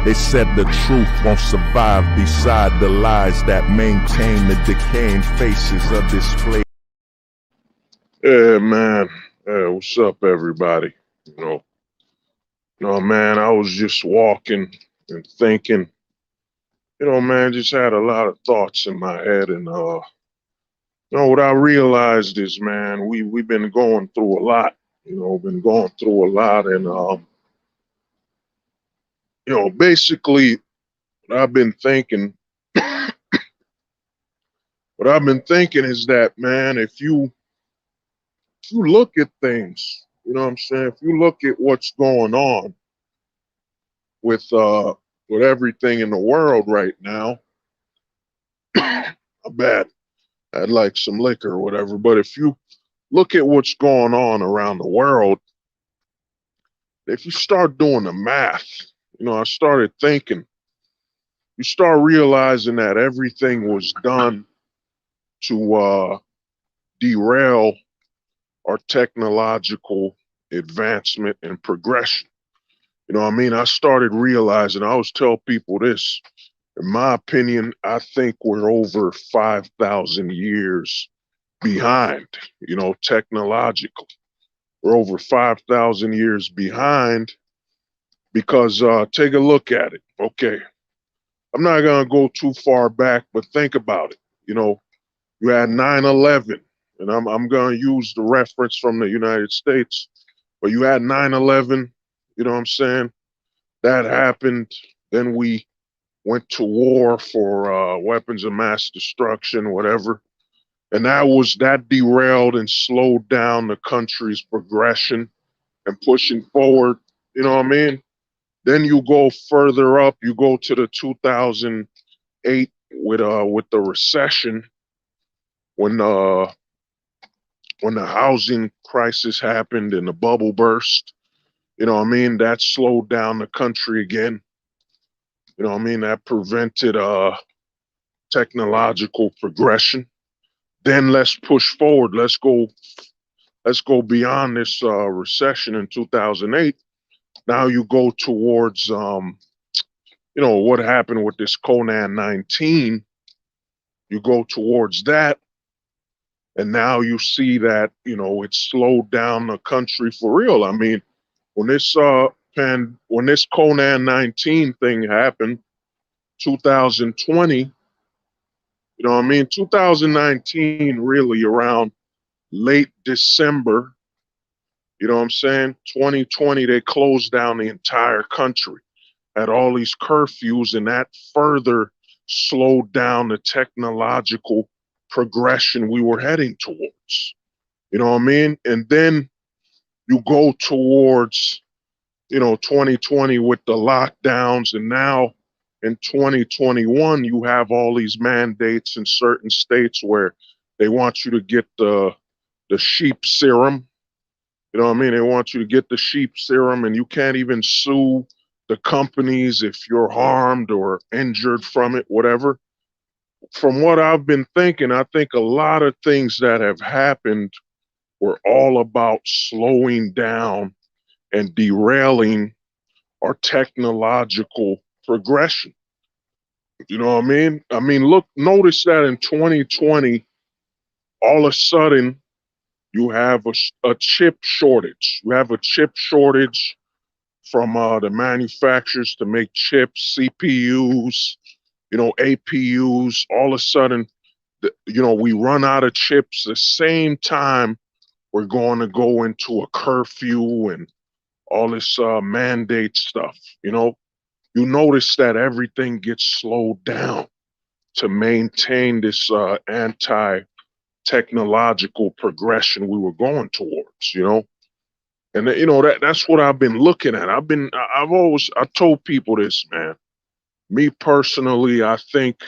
They said the truth won't survive beside the lies that maintain the decaying faces of this place. Yeah, man. What's up, everybody? You know, man, I was just walking and thinking, man, just had a lot of thoughts in my head. And, what I realized is, man, we've been going through a lot, been going through a lot. And, basically what I've been thinking, is that, man, if you look at things, you know what I'm saying? If you look at what's going on with, with everything in the world right now, I bet I'd like some liquor or whatever. But if you look at what's going on around the world, if you start doing the math, I started thinking, you start realizing that everything was done to derail our technological advancement and progression. You know what I mean? I started realizing, I always tell people this, in my opinion, I think we're over 5,000 years behind, technologically. We're over 5,000 years behind because take a look at it. Okay. I'm not going to go too far back, but think about it. You had 9/11, and I'm going to use the reference from the United States, but you had 9/11, you know what I'm saying? That happened. Then we went to war for weapons of mass destruction, whatever. And that derailed and slowed down the country's progression and pushing forward. You know what I mean? Then you go further up, you go to the 2008 with the recession when the housing crisis happened and the bubble burst. You know what I mean? That slowed down the country again. You know what I mean? That prevented technological progression. Then let's push forward. Let's go beyond this recession in 2008. Now you go towards what happened with this Conan 19. You go towards that, and now you see that it slowed down the country for real. I mean, when this Conan 19 thing happened, 2020, 2019 really around late December, 2020 they closed down the entire country, had all these curfews, and that further slowed down the technological progression we were heading towards. You know what I mean? And then you go towards 2020 with the lockdowns, and now in 2021 you have all these mandates in certain states where they want you to get the sheep serum. You know what I mean? They want you to get the sheep serum, and you can't even sue the companies if you're harmed or injured from it, whatever. From what I've been thinking, I think a lot of things that have happened were all about slowing down and derailing our technological progression. You know what I mean? I mean, look, notice that in 2020, all of a sudden, you have a chip shortage. You have a chip shortage from the manufacturers to make chips, CPUs, APUs. All of a sudden, we run out of chips. The same time, we're going to go into a curfew and all this mandate stuff. You notice that everything gets slowed down to maintain this anti-technological progression we were going towards. And that's what I've been looking at. I told people this, man. Me personally, I think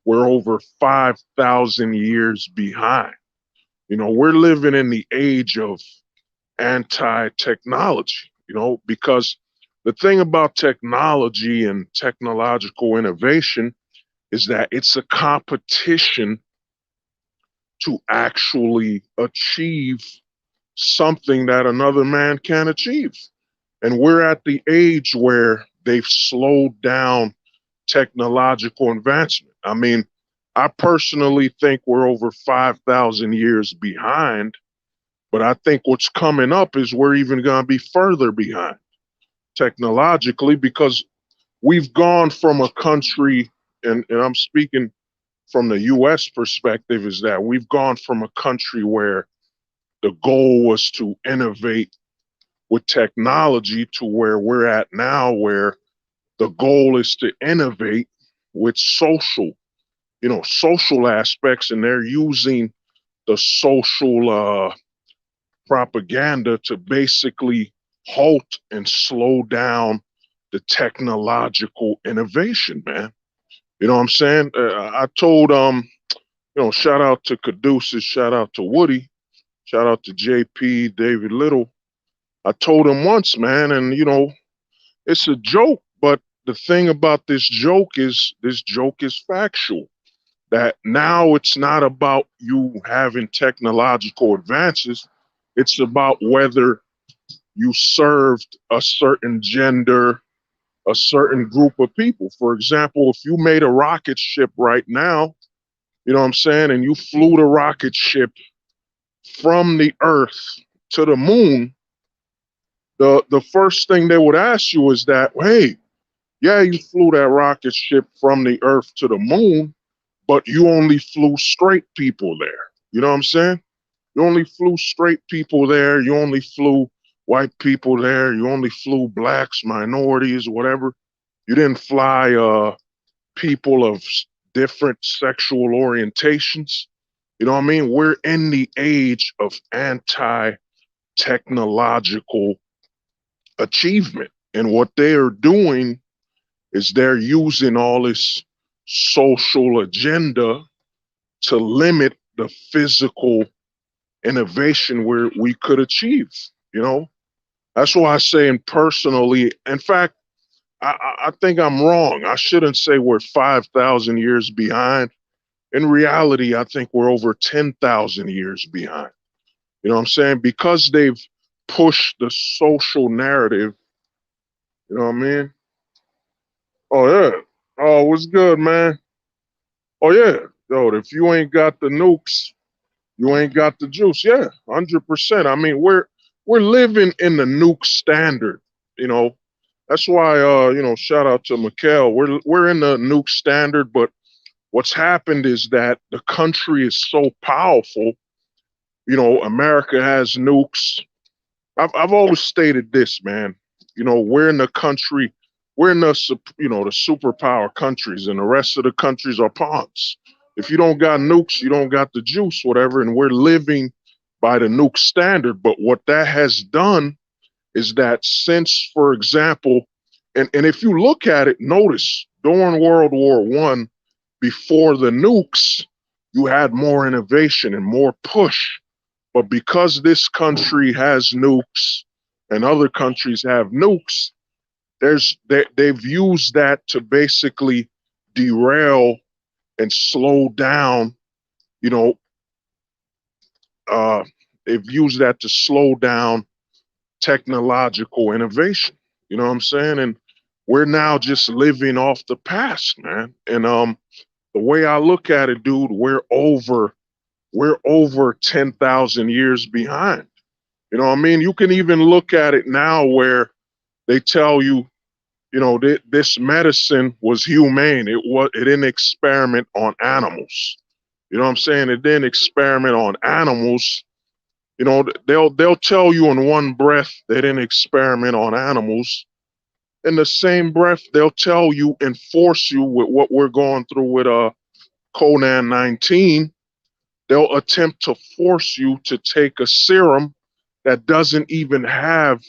we're over 5,000 years behind. We're living in the age of anti-technology, because the thing about technology and technological innovation is that it's a competition to actually achieve something that another man can't achieve. And we're at the age where they've slowed down technological advancement. I mean, I personally think we're over 5,000 years behind, but I think what's coming up is we're even going to be further behind technologically because we've gone from a country, and I'm speaking from the US perspective, is that we've gone from a country where the goal was to innovate with technology to where we're at now, where the goal is to innovate with social aspects, and they're using the social propaganda to basically halt and slow down the technological innovation, man. You know what I'm saying? I told shout out to Caduceus, shout out to Woody, shout out to JP, David Little. I told him once, man, and it's a joke, but the thing about this joke is factual. That now it's not about you having technological advances, it's about whether you served a certain gender, a certain group of people. For example, if you made a rocket ship right now, you know what I'm saying, and you flew the rocket ship from the Earth to the moon, the first thing they would ask you is that, hey, yeah, you flew that rocket ship from the Earth to the moon, but you only flew straight people there. You know what I'm saying? You only flew straight people there. You only flew white people there. You only flew blacks, minorities, whatever. You didn't fly people of different sexual orientations. You know what I mean? We're in the age of anti-technological achievement. And what they are doing is they're using all this social agenda to limit the physical innovation where we could achieve. That's why I say, and personally, in fact, I think I'm wrong. I shouldn't say we're 5,000 years behind. In reality, I think we're over 10,000 years behind. You know what I'm saying? Because they've pushed the social narrative. You know what I mean? Oh, yeah. Oh, what's good, man? Oh, yeah. Yo, if you ain't got the nukes, you ain't got the juice. Yeah, 100%. I mean, we're living in the nuke standard. You know, that's why shout out to Mikhail. We're in the nuke standard, but what's happened is that the country is so powerful. America has nukes. I've always stated this, man. We're in the country, we're in the superpower countries, and the rest of the countries are pawns. If you don't got nukes, you don't got the juice, whatever. And we're living by the nuke standard. But what that has done is that since, for example, and if you look at it, notice during World War I, before the nukes, you had more innovation and more push. But because this country has nukes and other countries have nukes, they've used that to basically derail and slow down, they've used that to slow down technological innovation. You know what I'm saying? And we're now just living off the past, man. And the way I look at it, dude, we're over 10,000 years behind. You know what I mean? You can even look at it now where they tell you, this medicine was humane. It didn't experiment on animals. You know what I'm saying? It didn't experiment on animals. They'll tell you in one breath they didn't experiment on animals. In the same breath, they'll tell you and force you with what we're going through with Conan 19. They'll attempt to force you to take a serum that doesn't even have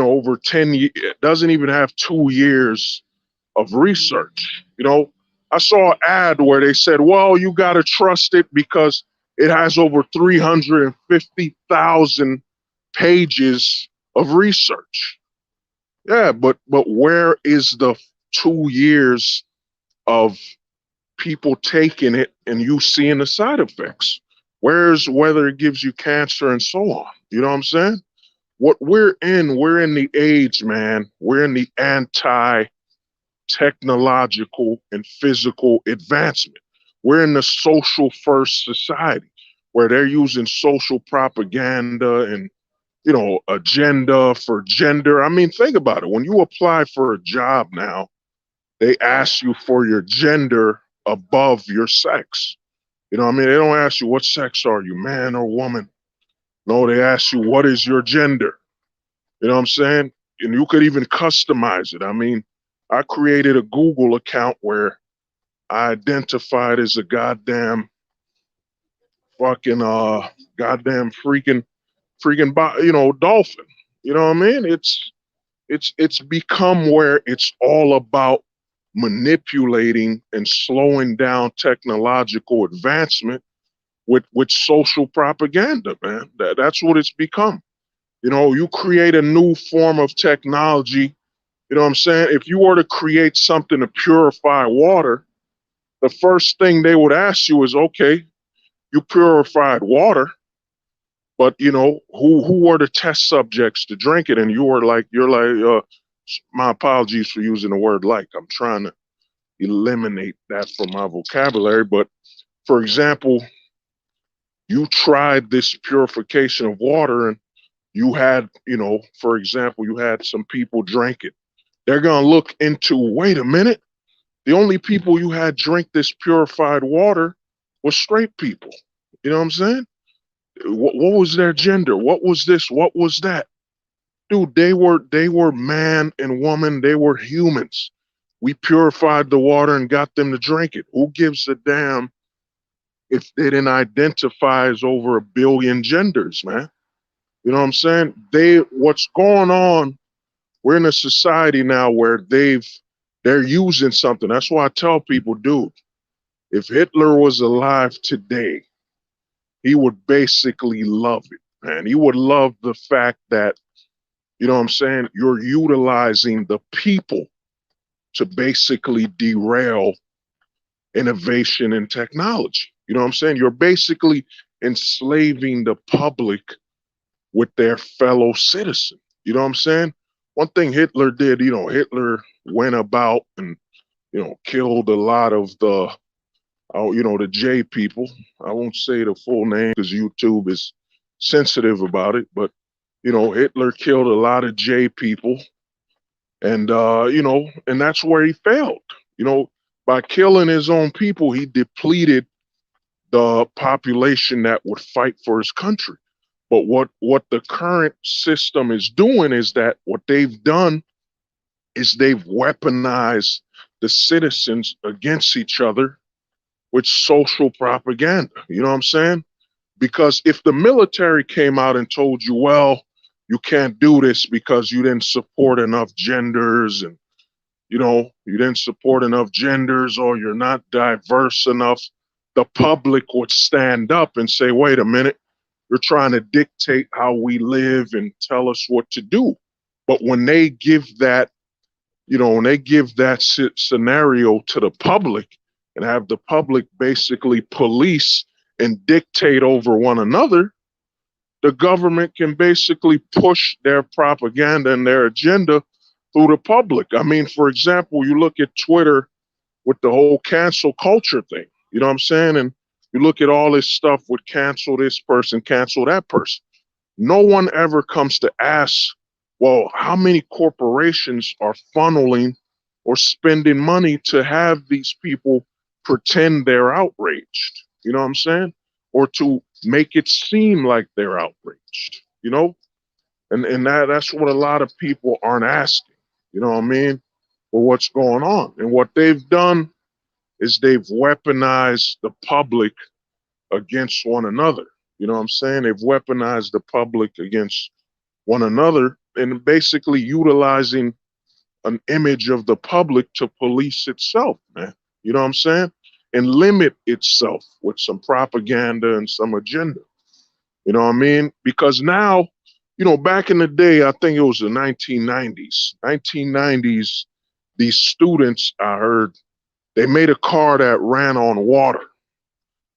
over 10 years, doesn't even have 2 years of research. I saw an ad where they said, well, you got to trust it because it has over 350,000 pages of research. Yeah, but where is the 2 years of people taking it and you seeing the side effects? Where's whether it gives you cancer and so on? You know what I'm saying? what we're in the age, man. We're in the anti-technological and physical advancement. We're in the social first society where they're using social propaganda and agenda for gender. I mean, think about it. When you apply for a job now, they ask you for your gender above your sex. I mean, they don't ask you what sex are you, man or woman. No, they ask you what is your gender. You know what I'm saying? And you could even customize it. I mean, I created a Google account where I identified as a goddamn fucking goddamn dolphin. You know what I mean? It's become where it's all about manipulating and slowing down technological advancement with social propaganda, man. That's what it's become. You create a new form of technology. You know what I'm saying? If you were to create something to purify water, the first thing they would ask you is, okay, you purified water, but who were the test subjects to drink it? And you're like, my apologies for using the word like. I'm trying to eliminate that from my vocabulary. But for example, you tried this purification of water and you had, for example, you had some people drink it. They're going to look into, wait a minute, the only people you had drink this purified water was straight people. You know what I'm saying? What was their gender? What was this? What was that? Dude, they were man and woman. They were humans. We purified the water and got them to drink it. Who gives a damn if they didn't identify as over 1 billion genders, man? You know what I'm saying? What's going on? We're in a society now where they're using something. That's why I tell people, dude, if Hitler was alive today, he would basically love it, man. He would love the fact that, you know what I'm saying, you're utilizing the people to basically derail innovation and technology. You know what I'm saying? You're basically enslaving the public with their fellow citizen. You know what I'm saying? One thing Hitler did, Hitler went about and, killed a lot of the J people. I won't say the full name because YouTube is sensitive about it, but, Hitler killed a lot of J people. And, and that's where he failed. By killing his own people, he depleted the population that would fight for his country. But what the current system is doing is that what they've done is they've weaponized the citizens against each other with social propaganda. You know what I'm saying? Because if the military came out and told you, well, you can't do this because you didn't support enough genders and, you didn't support enough genders or you're not diverse enough, the public would stand up and say, wait a minute, you're trying to dictate how we live and tell us what to do. But when they give that, scenario to the public and have the public basically police and dictate over one another, the government can basically push their propaganda and their agenda through the public. I mean, for example, you look at Twitter with the whole cancel culture thing, you know what I'm saying? And you look at all this stuff with cancel this person, cancel that person. No one ever comes to ask, well, how many corporations are funneling or spending money to have these people pretend they're outraged? You know what I'm saying? Or to make it seem like they're outraged, And that's what a lot of people aren't asking, you know what I mean? For what's going on. And what they've done is they've weaponized the public against one another. You know what I'm saying? They've weaponized the public against one another and basically utilizing an image of the public to police itself, man. You know what I'm saying? And limit itself with some propaganda and some agenda. You know what I mean? Because now, back in the day, I think it was the 1990s, these students, I heard, they made a car that ran on water.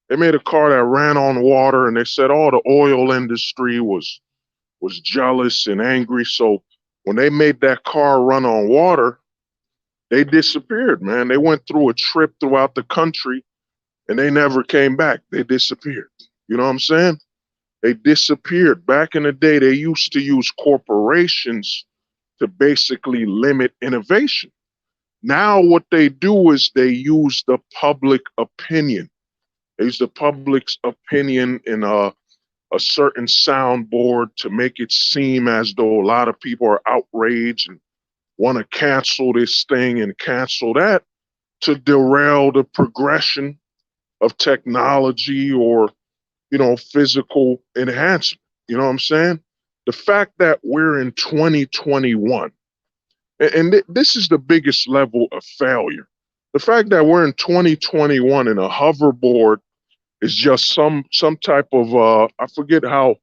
They made a car that ran on water and they said all the oil industry was was jealous and angry. So when they made that car run on water, they disappeared, man. They went through a trip throughout the country and they never came back. They disappeared. You know what I'm saying? They disappeared. Back in the day, they used to use corporations to basically limit innovation. Now, what they do is they use the public opinion. They use the public's opinion in a certain soundboard to make it seem as though a lot of people are outraged and want to cancel this thing and cancel that to derail the progression of technology or, physical enhancement. You know what I'm saying? The fact that we're in 2021, and this is the biggest level of failure. The fact that we're in 2021 and a hoverboard is just some type of I forget how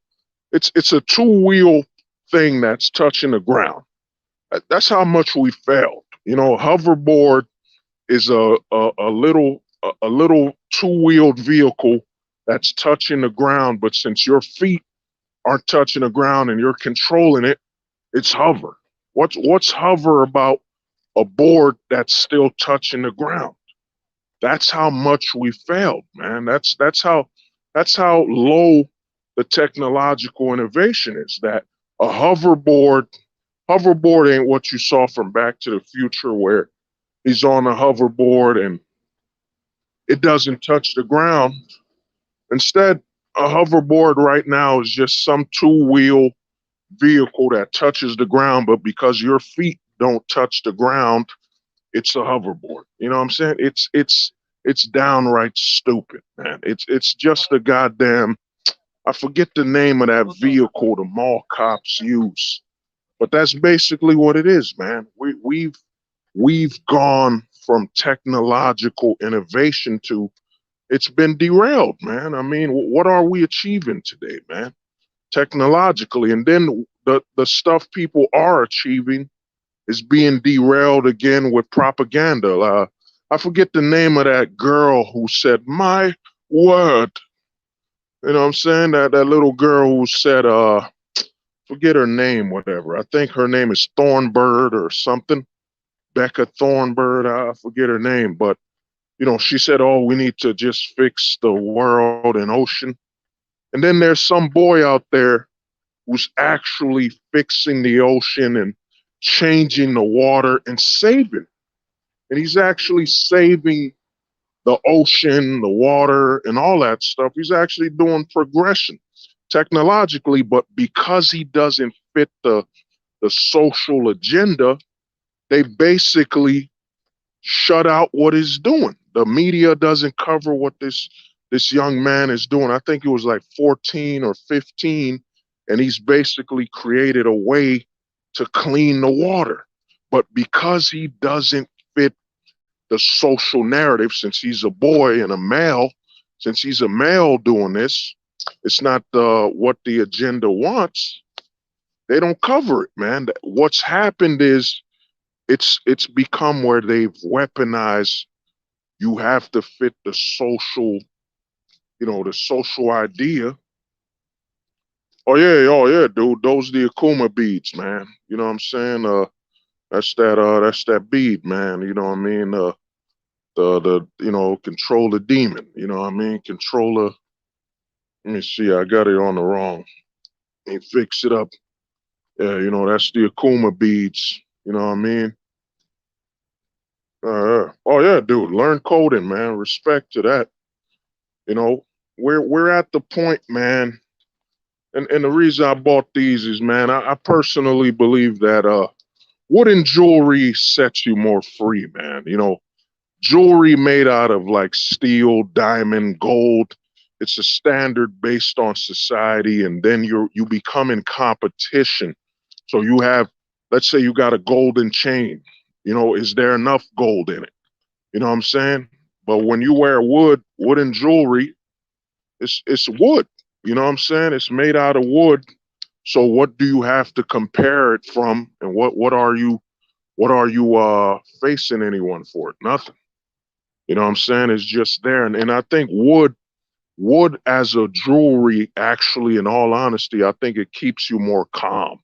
it's a two-wheel thing that's touching the ground. That's how much we failed. Hoverboard is a little two-wheeled vehicle that's touching the ground, but since your feet aren't touching the ground and you're controlling it, it's hover. What's hover about a board that's still touching the ground? That's how much we failed, man. That's how low the technological innovation is. That a hoverboard ain't what you saw from Back to the Future, where he's on a hoverboard and it doesn't touch the ground. Instead, a hoverboard right now is just some two-wheel vehicle that touches the ground, but because your feet don't touch the ground, it's a hoverboard. You know what I'm saying? It's downright stupid, man. It's just a goddamn, I forget the name of that vehicle the mall cops use, but that's basically what it is, man. We've gone from technological innovation to it's been derailed, man. I mean, what are we achieving today, man? Technologically, and then the stuff people are achieving is being derailed again with propaganda. I forget the name of that girl who said, "My word." You know what I'm saying? That little girl who said, forget her name, whatever. I think her name is Thornbird or something. Becca Thornbird. I forget her name, but she said, "Oh, we need to just fix the world and ocean." And then there's some boy out there who's actually fixing the ocean and changing the water and saving. And he's actually saving the ocean, the water, and all that stuff. He's actually doing progression technologically, but because he doesn't fit the social agenda, they basically shut out what he's doing. The media doesn't cover what this young man is doing. I think he was like 14 or 15, and he's basically created a way to clean the water. But because he doesn't fit the social narrative, since he's a boy and a male, since he's a male doing this, it's not what the agenda wants. They don't cover it, man. What's happened is it's become where they've weaponized. You have to fit the social idea. Oh yeah, dude. Those the Akuma beads, man. You know what I'm saying? That's that bead, man. You know what I mean? Control the demon. You know what I mean? Controller. Let me see. I got it on the wrong. Let me fix it up. Yeah, that's the Akuma beads. You know what I mean? Oh yeah, dude. Learn coding, man. Respect to that. You know, we're at the point, man. And the reason I bought these is, man, I personally believe that wooden jewelry sets you more free, man. Jewelry made out of like steel, diamond, gold. It's a standard based on society, and then you become in competition. So you have, let's say you got a golden chain. Is there enough gold in it? You know what I'm saying? But when you wear wooden jewelry, it's wood. You know what I'm saying? It's made out of wood. So what do you have to compare it from? And what are you facing anyone for it? Nothing. You know what I'm saying? It's just there. And I think wood Wood as a jewelry, actually, in all honesty, I think it keeps you more calm.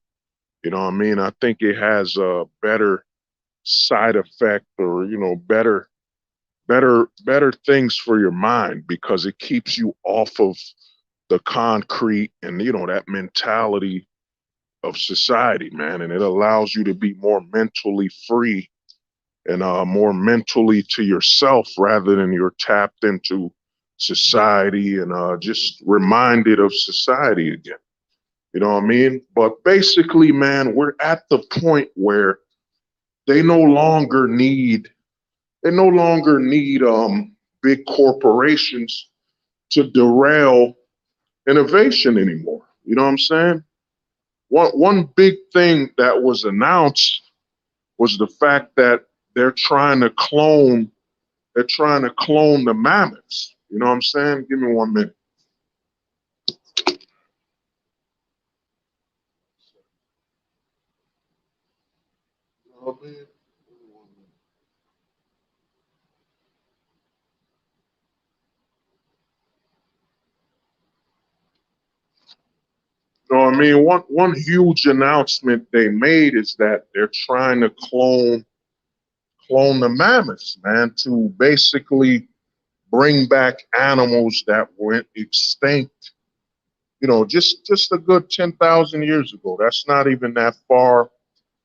You know what I mean? I think it has a better side effect, or better things for your mind, because it keeps you off of the concrete and that mentality of society, man. And it allows you to be more mentally free and more mentally to yourself, rather than you're tapped into society and just reminded of society again. You know what I mean? But basically, man, we're at the point where they no longer need they no longer need big corporations to derail innovation anymore. You know what I'm saying? One big thing that was announced was the fact that they're trying to clone the mammoths. You know what I'm saying? Give me 1 minute. You know what I mean? You know what I mean? One huge announcement they made is that they're trying to clone the mammoths, man, to basically bring back animals that went extinct. Just a good 10,000 years ago. That's not even that far.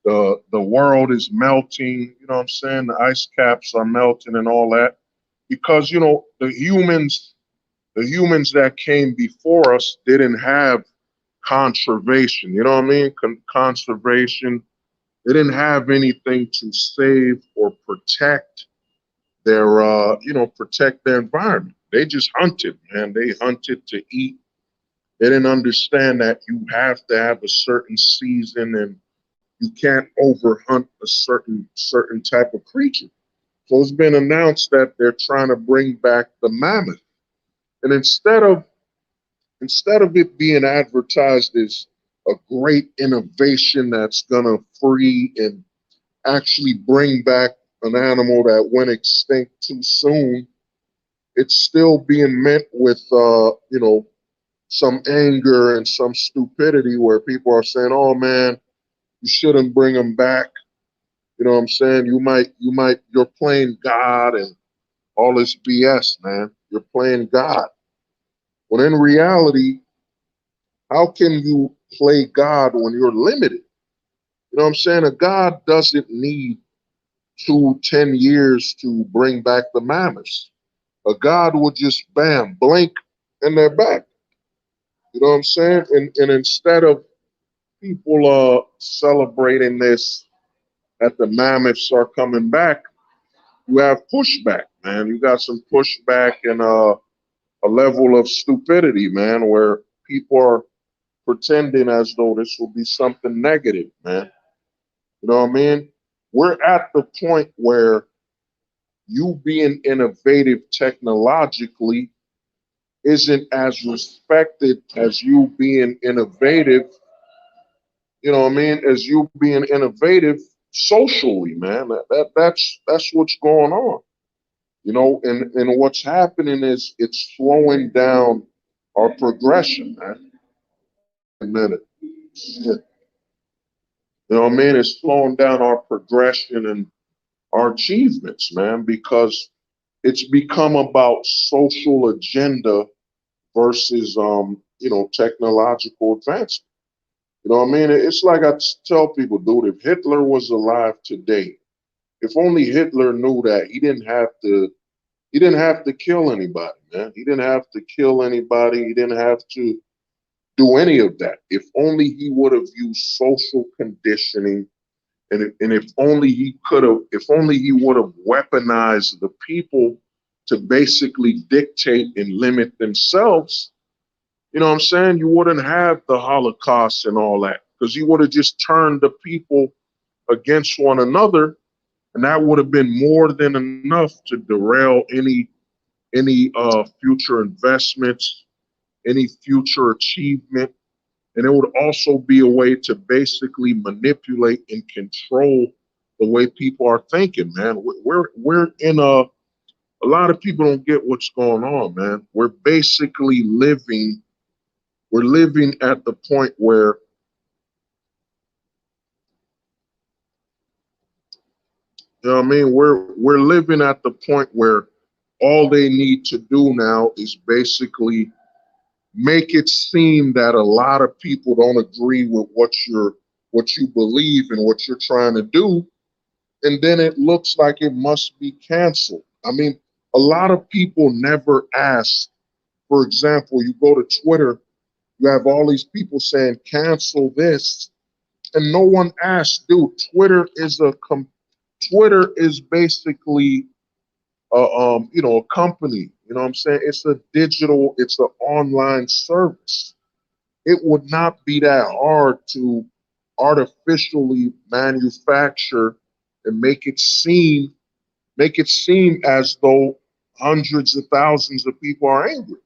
The world is melting. You know what I'm saying? The ice caps are melting and all that, because the humans that came before us didn't have conservation. You know what I mean? Conservation. They didn't have anything to save or protect their environment. They just hunted, man. They hunted to eat. They didn't understand that you have to have a certain season, and you can't overhunt a certain type of creature. So it's been announced that they're trying to bring back the mammoth, and instead of it being advertised as a great innovation that's gonna free and actually bring back an animal that went extinct too soon, it's still being met with some anger and some stupidity, where people are saying, "Oh man, you shouldn't bring them back." You know what I'm saying? You're playing God and all this BS, man. You're playing God. When in reality, how can you play God when you're limited? You know what I'm saying? A God doesn't need 10 years to bring back the mammoths. A God would just bam, blink, and they're back. You know what I'm saying? And instead of people celebrating this, that the mammoths are coming back, you have pushback, man. You got some pushback and a level of stupidity, man, where people are pretending as though this will be something negative, man. You know what I mean? We're at the point where you being innovative technologically isn't as respected as you being innovative, you know what I mean, as you being innovative socially, man. That's what's going on. And what's happening is it's slowing down our progression, man. A minute. Shit. You know what I mean? It's slowing down our progression and our achievements, man, because it's become about social agenda versus technological advancement. You know what I mean? It's like I tell people, dude, if Hitler was alive today, if only Hitler knew that he didn't have to kill anybody, man. He didn't have to kill anybody. He didn't have to do any of that. If only he would have used social conditioning, and if only he would have weaponized the people to basically dictate and limit themselves, you know what I'm saying? You wouldn't have the Holocaust and all that, because you would have just turned the people against one another, and that would have been more than enough to derail any future investments, any future achievement. And it would also be a way to basically manipulate and control the way people are thinking, man. We're in a A lot of people don't get what's going on, man. We're basically living, we're living at the point where, you know what I mean? We're living at the point where all they need to do now is basically make it seem that a lot of people don't agree with what you believe and what you're trying to do, and then it looks like it must be canceled. I mean, a lot of people never ask. For example, you go to Twitter, you have all these people saying cancel this, and no one asks, dude. Twitter is basically a company. You know what I'm saying? It's an online service. It would not be that hard to artificially manufacture and make it seem as though hundreds of thousands of people are angry.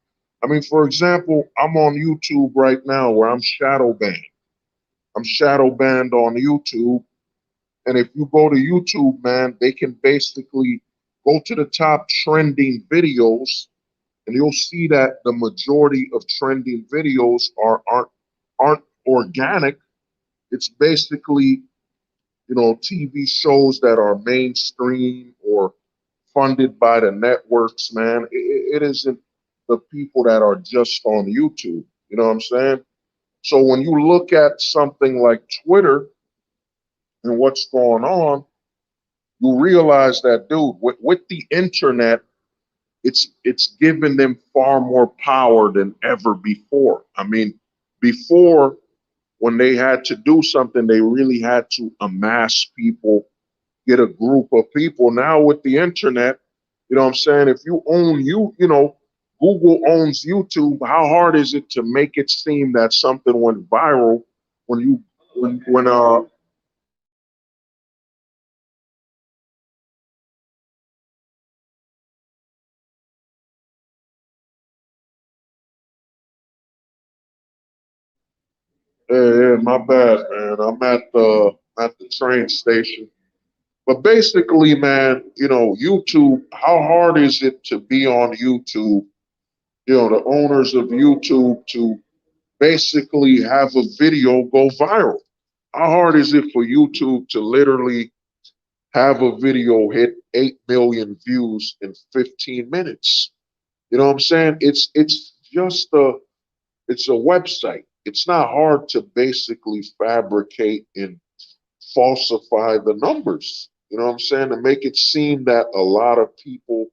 I mean, for example, I'm on YouTube right now where I'm shadow banned. I'm shadow banned on YouTube. And if you go to YouTube, man, they can basically go to the top trending videos, and you'll see that the majority of trending videos aren't organic. It's basically, TV shows that are mainstream or funded by the networks, man. It isn't the people that are just on YouTube. You know what I'm saying? So when you look at something like Twitter and what's going on, you realize that, dude, with the internet, it's given them far more power than ever before. I mean, before, when they had to do something, they really had to amass people, get a group of people. Now with the internet, you know what I'm saying? If you own Google owns YouTube, how hard is it to make it seem that something went viral when you when yeah, my bad, man. I'm at the train station. But basically, man, YouTube, how hard is it to be on YouTube? The owners of YouTube to basically have a video go viral. How hard is it for YouTube to literally have a video hit 8 million views in 15 minutes? You know what I'm saying? It's a website. It's not hard to basically fabricate and falsify the numbers. You know what I'm saying? To make it seem that a lot of people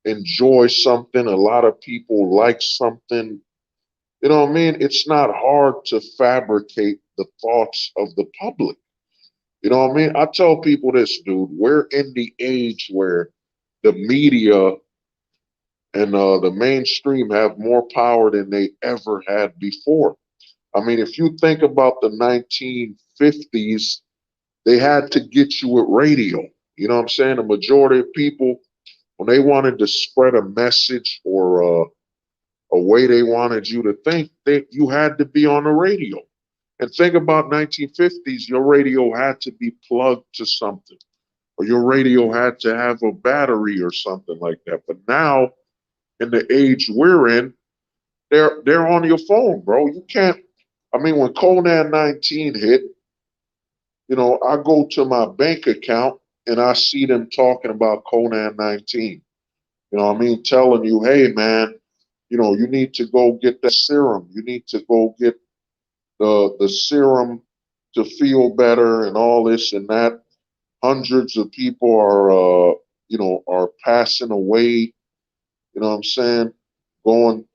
enjoy something, a lot of people like something. You know what I mean? It's not hard to fabricate the thoughts of the public. You know what I mean? I tell people this, dude. We're in the age where the media and the mainstream have more power than they ever had before. I mean, if you think about the 1950s, they had to get you with radio. You know what I'm saying? The majority of people, when they wanted to spread a message or a way they wanted you to think, you had to be on the radio. And think about 1950s, your radio had to be plugged to something, or your radio had to have a battery or something like that. But now, in the age we're in, they're on your phone, bro. You can't. I mean, when Conan 19 hit, I go to my bank account and I see them talking about Conan 19. You know what I mean? Telling you, hey, man, you need to go get that serum. You need to go get the serum to feel better and all this and that. Hundreds of people are passing away. You know what I'm saying? Going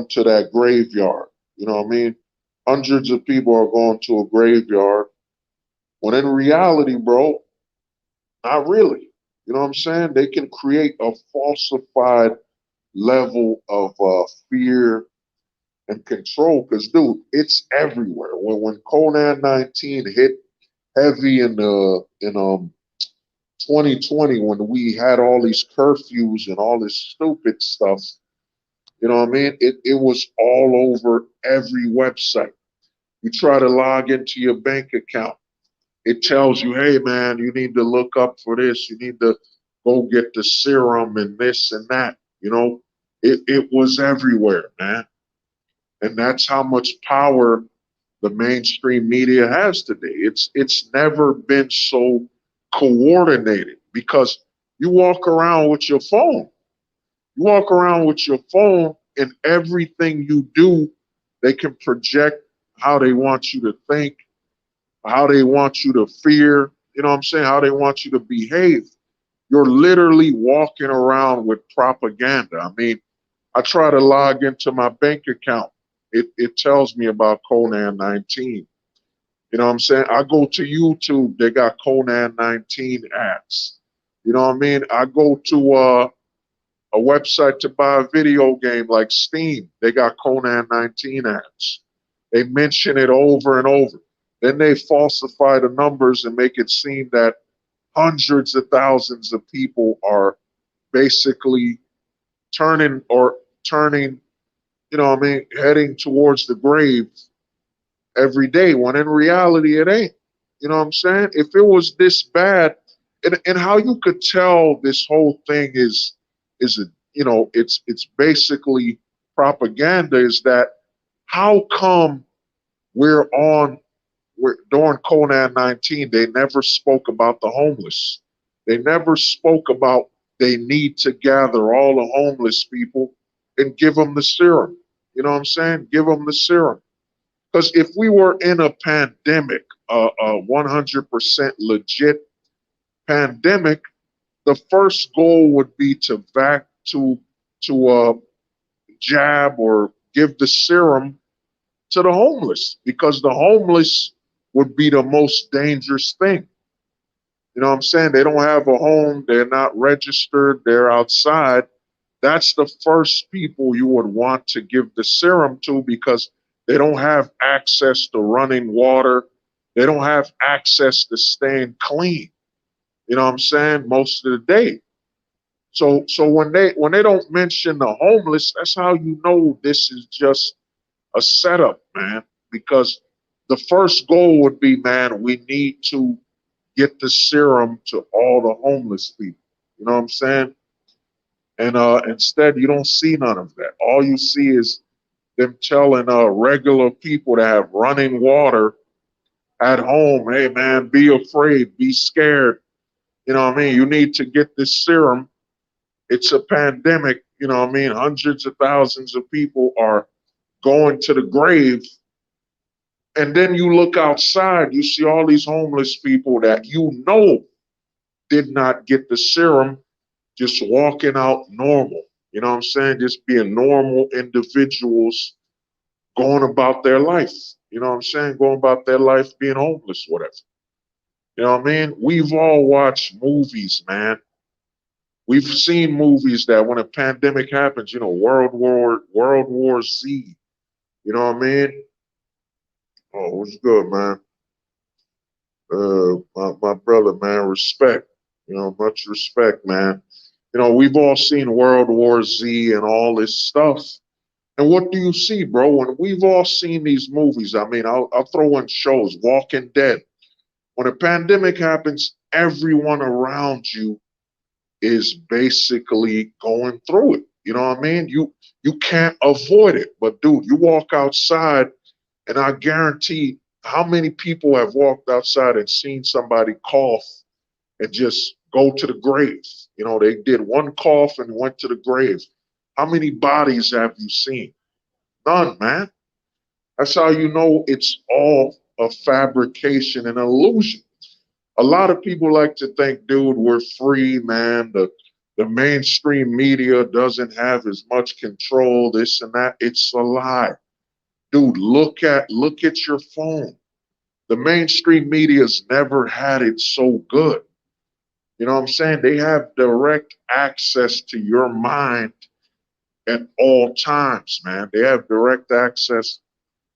to that graveyard. You know what I mean? Hundreds of people are going to a graveyard. When in reality, bro, not really. You know what I'm saying? They can create a falsified level of fear and control. Because, dude, it's everywhere. When Conan 19 hit heavy in 2020, when we had all these curfews and all this stupid stuff, you know what I mean? It was all over every website. You try to log into your bank account, it tells you, hey man, you need to look up for this. You need to go get the serum and this and that. You know, it was everywhere, man. And that's how much power the mainstream media has today. It's never been so coordinated because you walk around with your phone. You walk around with your phone and everything you do, they can project how they want you to think, how they want you to fear, you know what I'm saying? How they want you to behave. You're literally walking around with propaganda. I mean, I try to log into my bank account. It tells me about Conan 19. You know what I'm saying? I go to YouTube, they got Conan 19 ads. You know what I mean? I go to a website to buy a video game like Steam, they got Conan 19 ads. They mention it over and over. Then they falsify the numbers and make it seem that hundreds of thousands of people are basically turning, you know what I mean, heading towards the grave every day, when in reality it ain't. You know what I'm saying? If it was this bad, and how you could tell this whole thing is a, you know, it's basically propaganda, is that how come we're on we're during Conan 19, they never spoke about the homeless. They never spoke about they need to gather all the homeless people and give them the serum. You know what I'm saying? Give them the serum. Because if we were in a pandemic, a 100% legit pandemic, the first goal would be to to jab or give the serum to the homeless, because the homeless would be the most dangerous thing. You know what I'm saying? They don't have a home, they're not registered, they're outside. That's the first people you would want to give the serum to, because they don't have access to running water. They don't have access to staying clean. You know what I'm saying? Most of the day. So when they don't mention the homeless, that's how you know this is just a setup, man. Because the first goal would be, man, we need to get the serum to all the homeless people. You know what I'm saying? And instead, you don't see none of that. All you see is them telling regular people to have running water at home. Hey, man, be afraid, be scared. You know what I mean? You need to get this serum. It's a pandemic. You know what I mean? Hundreds of thousands of people are going to the grave. And then you look outside, you see all these homeless people that you know did not get the serum, just walking out normal. You know what I'm saying? Just being normal individuals going about their life. You know what I'm saying? Going about their life being homeless, whatever. You know what I mean? We've all watched movies, man. We've seen movies that when a pandemic happens, you know, World War Z. You know what I mean? Oh, what's good, man? My brother, man, respect. You know, much respect, man. You know, we've all seen World War Z and all this stuff. And what do you see, bro? When we've all seen these movies, I mean, I'll throw in shows, Walking Dead. When a pandemic happens, everyone around you is basically going through it. You know what I mean? You can't avoid it. But dude, you walk outside, and I guarantee how many people have walked outside and seen somebody cough and just go to the grave. You know, they did one cough and went to the grave. How many bodies have you seen? None, man. That's how you know it's all a fabrication and illusion. A lot of people like to think, dude, we're free, man. The mainstream media doesn't have as much control, this and that. It's a lie. Dude, look at your phone. The mainstream media's never had it so good. You know what I'm saying? They have direct access to your mind at all times, man. They have direct access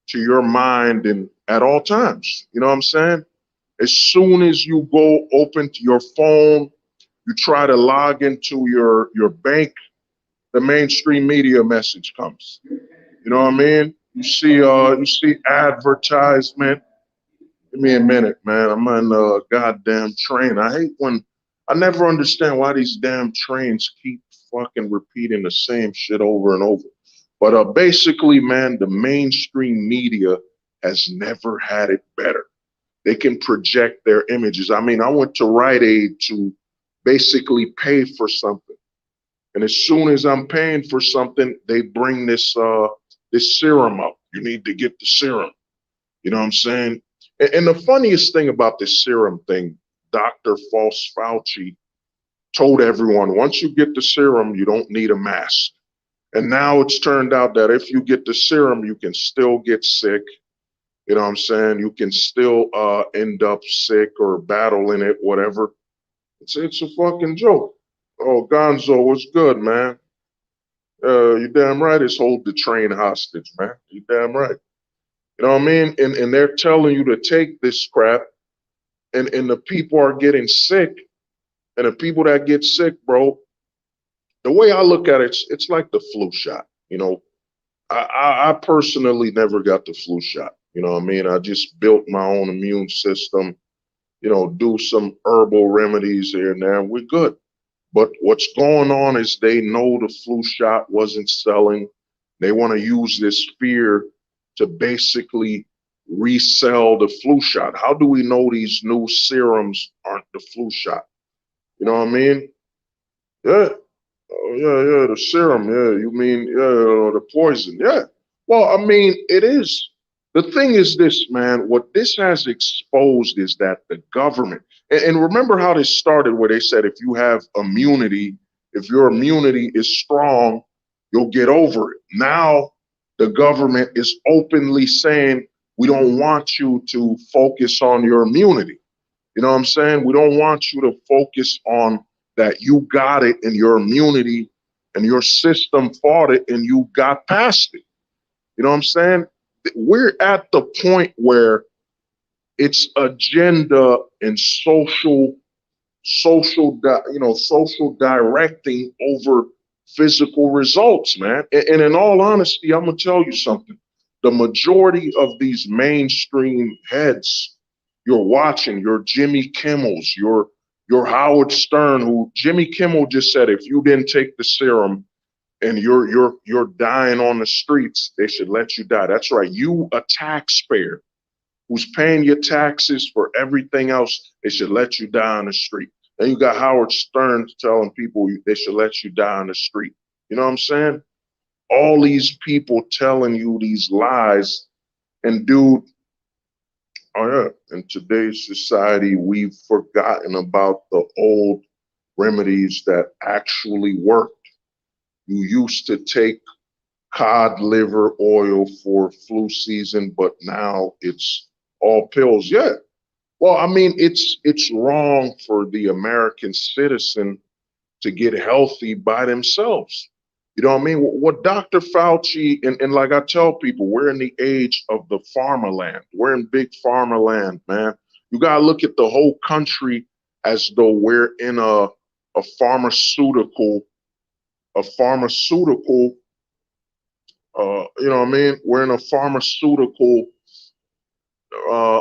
to your mind and at all times. You know what I'm saying? As soon as you go open to your phone, you try to log into your bank, the mainstream media message comes. You know what I mean? You see advertisement. Give me a minute, man. I'm on a goddamn train. I hate when I never understand why these damn trains keep fucking repeating the same shit over and over. But basically, man, the mainstream media has never had it better. They can project their images. I mean, I went to Rite Aid to basically pay for something. And as soon as I'm paying for something, they bring this serum up. You need to get the serum. You know what I'm saying? And the funniest thing about this serum thing, Dr. False Fauci told everyone once you get the serum, you don't need a mask. And now it's turned out that if you get the serum, you can still get sick. You know what I'm saying? You can still end up sick or battling it, whatever. It's a fucking joke. Oh, Gonzo, what's good, man? You damn right it's hold the train hostage, man. You damn right. You know what I mean? And they're telling you to take this crap, and the people are getting sick. And the people that get sick, bro, the way I look at it, it's like the flu shot. You know, I personally never got the flu shot. You know what I mean? I just built my own immune system, you know, do some herbal remedies here and there, and we're good. But what's going on is they know the flu shot wasn't selling. They want to use this fear to basically resell the flu shot. How do we know these new serums aren't the flu shot? You know what I mean? Yeah. Oh, yeah, the serum. Yeah, you mean the poison. Yeah. Well, I mean, it is. The thing is this, man, what this has exposed is that the government, and remember how this started where they said if you have immunity, if your immunity is strong, you'll get over it. Now the government is openly saying we don't want you to focus on your immunity. You know what I'm saying? We don't want you to focus on that you got it and your immunity and your system fought it and you got past it. You know what I'm saying? We're at the point where it's agenda and social directing over physical results, man. And in all honesty, I'm gonna tell you something. The majority of these mainstream heads you're watching, your Jimmy Kimmels, your Howard Stern, who Jimmy Kimmel just said if you didn't take the serum and you're dying on the streets, they should let you die. That's right. You a taxpayer who's paying your taxes for everything else, they should let you die on the street. Then you got Howard Stern telling people they should let you die on the street. You know what I'm saying? All these people telling you these lies. And dude, oh yeah, in today's society, we've forgotten about the old remedies that actually worked. You used to take cod liver oil for flu season, but now it's all pills. Yeah. Well, I mean, it's wrong for the American citizen to get healthy by themselves. You know what I mean? What Dr. Fauci, and like I tell people, we're in the age of the pharma land. We're in big pharma land, man. You got to look at the whole country as though we're in a pharmaceutical, a pharmaceutical, you know what I mean? We're in a pharmaceutical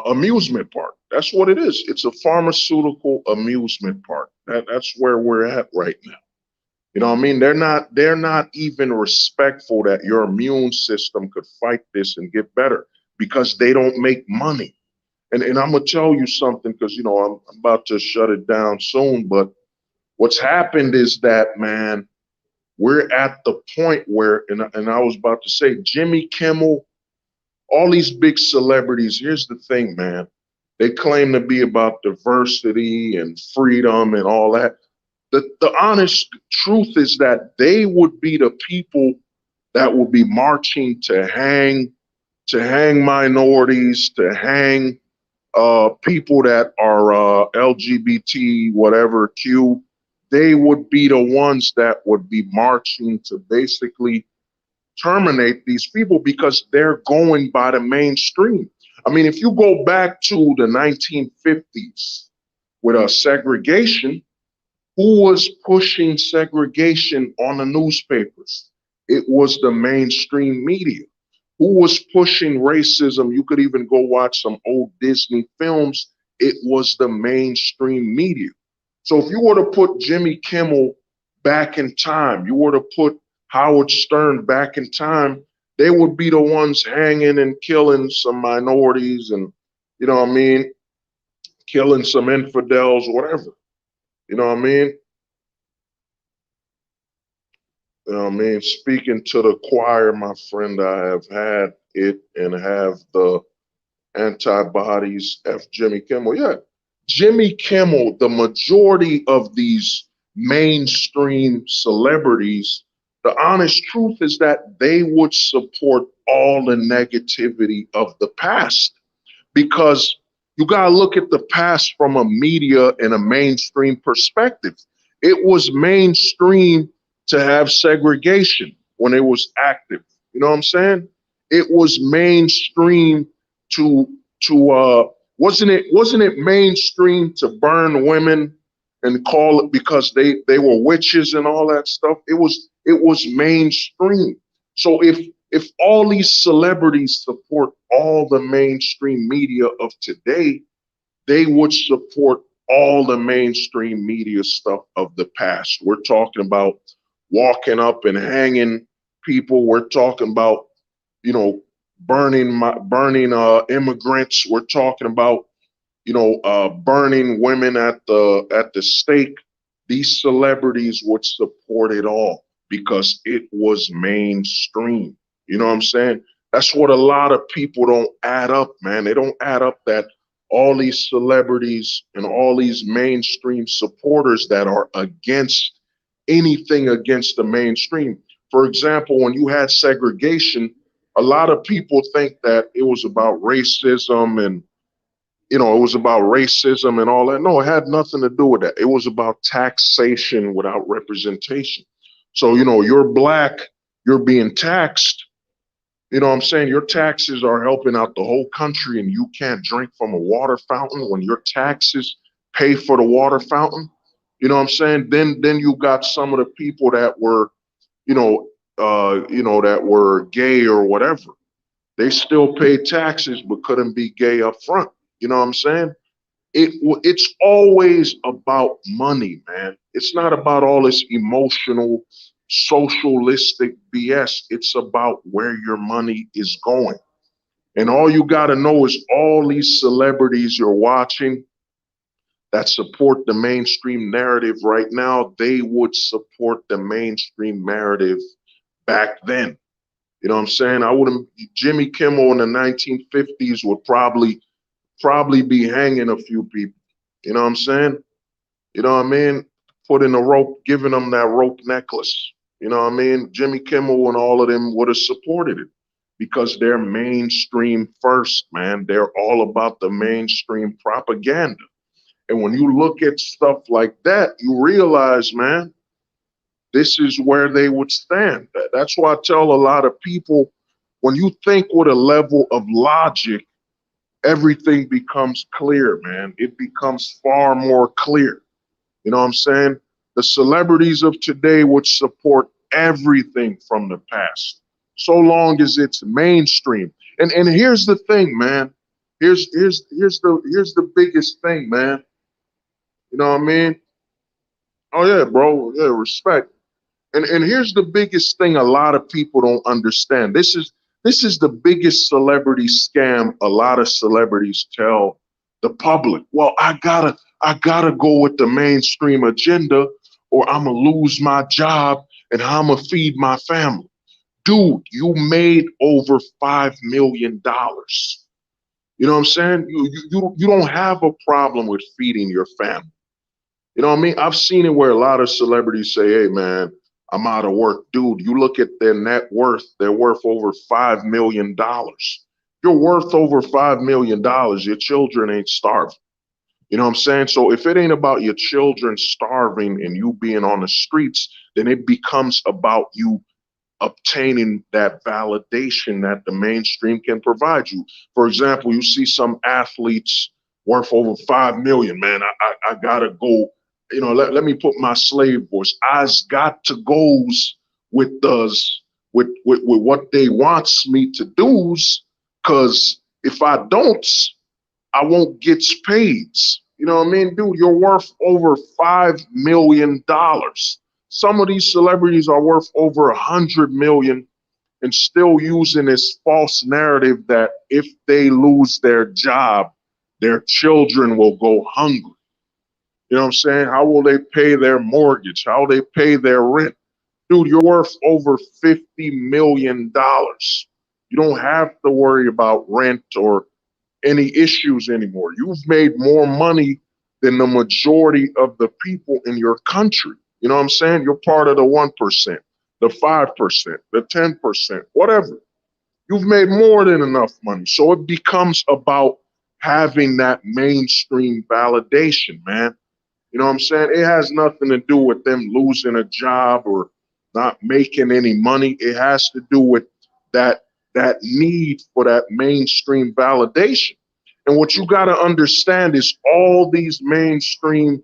amusement park. That's what it is. It's a pharmaceutical amusement park. That's where we're at right now. You know what I mean? They're not even respectful that your immune system could fight this and get better because they don't make money. And I'm gonna tell you something because you know I'm about to shut it down soon. But what's happened is that, man, we're at the point where, and I was about to say, Jimmy Kimmel, all these big celebrities. Here's the thing, man. They claim to be about diversity and freedom and all that. The honest truth is that they would be the people that would be marching to hang minorities, to hang people that are LGBT, whatever Q. They would be the ones that would be marching to basically terminate these people because they're going by the mainstream. I mean, if you go back to the 1950s with segregation, who was pushing segregation on the newspapers? It was the mainstream media. Who was pushing racism? You could even go watch some old Disney films. It was the mainstream media. So if you were to put Jimmy Kimmel back in time, you were to put Howard Stern back in time, they would be the ones hanging and killing some minorities and, you know what I mean, killing some infidels, whatever. You know what I mean? You know what I mean? Speaking to the choir, my friend, I have had it and have the antibodies. F Jimmy Kimmel. Yeah. Jimmy Kimmel, the majority of these mainstream celebrities, the honest truth is that they would support all the negativity of the past because you got to look at the past from a media and a mainstream perspective. It was mainstream to have segregation when it was active. You know what I'm saying? It was mainstream to wasn't it mainstream to burn women and call it because they were witches and all that stuff. It was mainstream. So if all these celebrities support all the mainstream media of today, they would support all the mainstream media stuff of the past. We're talking about walking up and hanging people. We're talking about, you know, burning immigrants. We're talking about, burning women at the stake. These celebrities would support it all because it was mainstream. You know what I'm saying? That's what a lot of people don't add up, man. They don't add up that all these celebrities and all these mainstream supporters that are against anything against the mainstream. For example, when you had segregation, a lot of people think that it was about racism and it was about racism and all that. No, it had nothing to do with that. It was about taxation without representation. So, you're black, you're being taxed. You know what I'm saying? Your taxes are helping out the whole country and you can't drink from a water fountain when your taxes pay for the water fountain. You know what I'm saying? Then you got some of the people that were, that were gay or whatever. They still paid taxes but couldn't be gay up front. You know what I'm saying? It's always about money, man. It's not about all this emotional, socialistic BS. It's about where your money is going. And all you got to know is all these celebrities you're watching that support the mainstream narrative right now, they would support the mainstream narrative back then. You know what I'm saying? I wouldn't. Jimmy Kimmel in the 1950s would probably be hanging a few people. You know what I'm saying? You know what I mean? Putting a rope, giving them that rope necklace. You know what I mean? Jimmy Kimmel and all of them would have supported it because they're mainstream first, man. They're all about the mainstream propaganda. And when you look at stuff like that, you realize, man, this is where they would stand. That's why I tell a lot of people when you think with a level of logic, everything becomes clear, man. It becomes far more clear. You know what I'm saying? The celebrities of today would support everything from the past, so long as it's mainstream. And here's the thing, man. Here's the biggest thing, man. You know what I mean? Oh yeah, bro. Yeah, respect. And here's the biggest thing a lot of people don't understand. This is the biggest celebrity scam a lot of celebrities tell the public. Well, I gotta go with the mainstream agenda or I'm gonna lose my job and I'm gonna feed my family. Dude, you made over $5 million. You know what I'm saying? You don't have a problem with feeding your family. You know what I mean? I've seen it where a lot of celebrities say, hey man, I'm out of work. Dude, you look at their net worth, they're worth over $5 million. You're worth over $5 million. Your children ain't starving. You know what I'm saying? So if it ain't about your children starving and you being on the streets, then it becomes about you obtaining that validation that the mainstream can provide you. For example, you see some athletes worth over 5 million. Man, I gotta go. Let me put my slave voice. I's got to goes with those with what they wants me to do's, cause if I don't, I won't get paid. You know what I mean? Dude, you're worth over $5 million. Some of these celebrities are worth over 100 million and still using this false narrative that if they lose their job, their children will go hungry. You know what I'm saying? How will they pay their mortgage? How will they pay their rent? Dude, you're worth over $50 million. You don't have to worry about rent or any issues anymore. You've made more money than the majority of the people in your country. You know what I'm saying? You're part of the 1%, the 5%, the 10%, whatever. You've made more than enough money. So it becomes about having that mainstream validation, man. You know what I'm saying? It has nothing to do with them losing a job or not making any money. It has to do with that that need for that mainstream validation. And what you got to understand is all these mainstream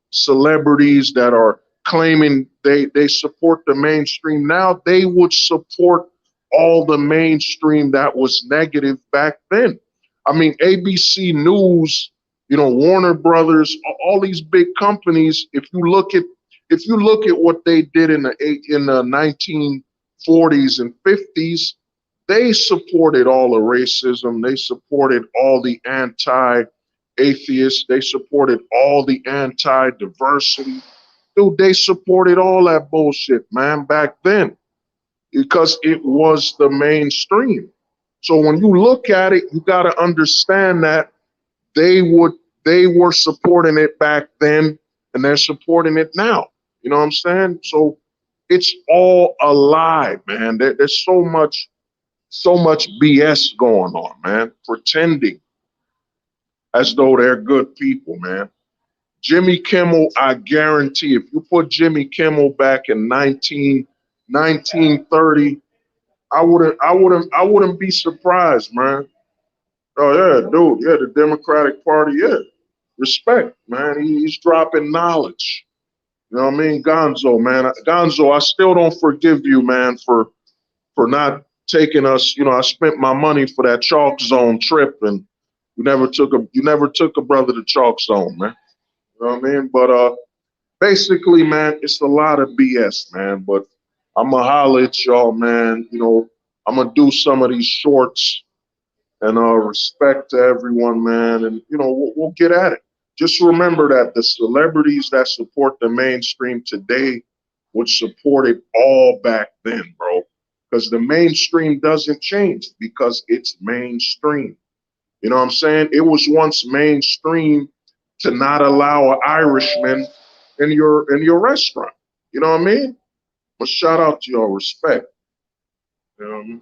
celebrities that are claiming they support the mainstream now, they would support all the mainstream that was negative back then. I mean, ABC News, you know, Warner Brothers, all these big companies, if you look at what they did in the 1940s and 50s, they supported all the racism, they supported all the anti-atheists, they supported all the anti-diversity. Dude, they supported all that bullshit, man, back then because it was the mainstream. So when you look at it, you got to understand that they would they were supporting it back then and they're supporting it now. You know what I'm saying? So it's all a lie, man. There's so much BS going on, man. Pretending as though they're good people, man. Jimmy Kimmel, I guarantee if you put Jimmy Kimmel back in 1930, I wouldn't be surprised, man. Oh yeah, dude, yeah, the Democratic Party, yeah. Respect, man. He's dropping knowledge. You know what I mean? Gonzo, man. Gonzo, I still don't forgive you, man, for not taking us. You know, I spent my money for that chalk zone trip and you never took a brother to chalk zone, man. You know what I mean? But basically, man, it's a lot of BS, man. But I'ma holler at y'all, man. You know, I'm gonna do some of these shorts and respect to everyone, man. And you know, we'll get at it. Just remember that the celebrities that support the mainstream today would support it all back then, bro. Because the mainstream doesn't change because it's mainstream. You know what I'm saying? It was once mainstream to not allow an Irishman in your restaurant. You know what I mean? But shout out to your respect. You know what I mean?